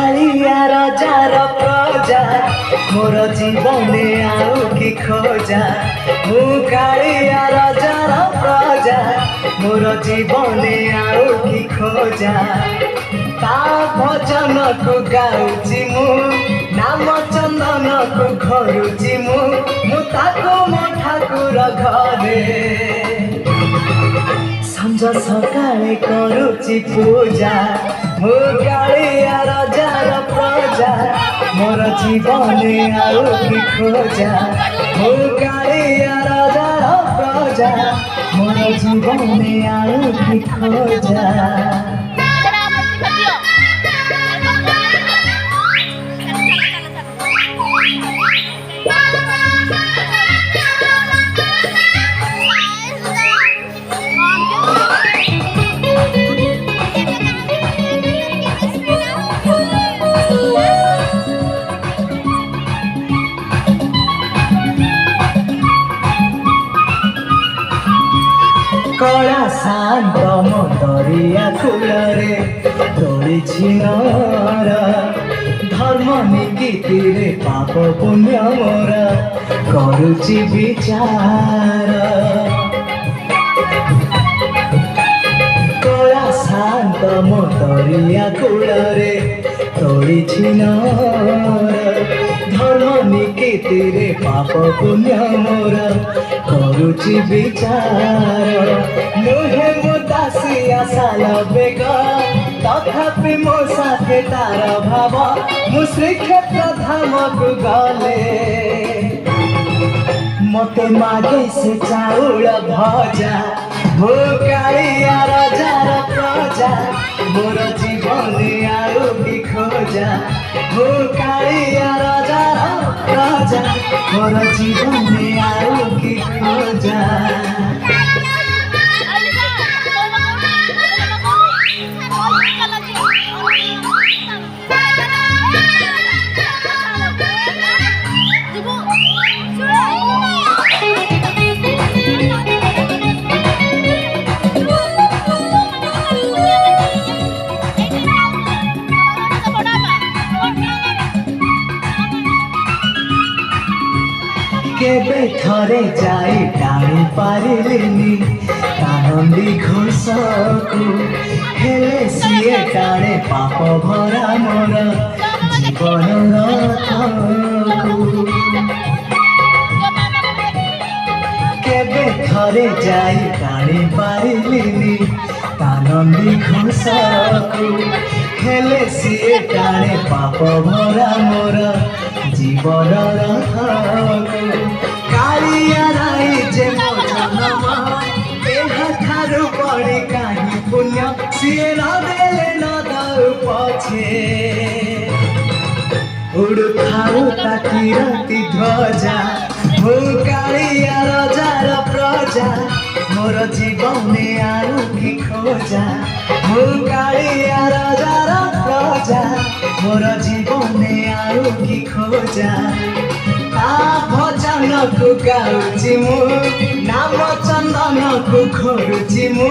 कालिया राजार प्रजा मोर जीवने आउ कि खोजा मु कालिया राजार प्रजा मोर जीवने आउ कि खोजा ता भजन को गाउची मु नाम चंदन को घरुची मु ताको मो ठाकुर घरे संज सकाळे करुची पूजा मु कालिया राजार प्रजा मोर जीवने आउ कि खोजा मु कालिया राजार प्रजा मोर जीवने आउ कि खोजा। कला शांत दरिया कूलरे तोड़ी नर धर्म नीति रे पाप पुण्य मोर करुची विचार कला शांत दरिया कूलरे तोड़ी नर धर्म नीति रे पाप पुण्य मोर करुची विचार नुहे मो दासिया साल बेग तथापि मो साथे तार भाव मु श्रीक्षेत्र धाम को गले मते मागे से चाउल भजा हो कालिया राजार प्रजा मोर जीवने आउ कि खोजा हो कालिया राजार प्रजा मोर जीवने आउ कि खोजा। केबे थरे जाई टाणी पारिलिनी आनंदी घोषकु हेले सिए टाणे पाप भरा मोर जीवन रथकु केबे थरे जाई टाणी पारिलिनी आनंदी घोषकु हेले सिए टाणे पाप भरा मोर जीवन रथकु कालिया राई जे मो जन्म एहा थारु बड़ी काहि पुण्य सिए न देले न दउ पछे उड़ु थारु ताकिरती ध्वजा हो कालिया राजार प्रजा मोर जीवने आउ कि खोजा हो कालिया राजार प्रजा मोर जीवने आउ कि खोजा ता भजन को गाउची मु नाम चंदन को घरुची मु।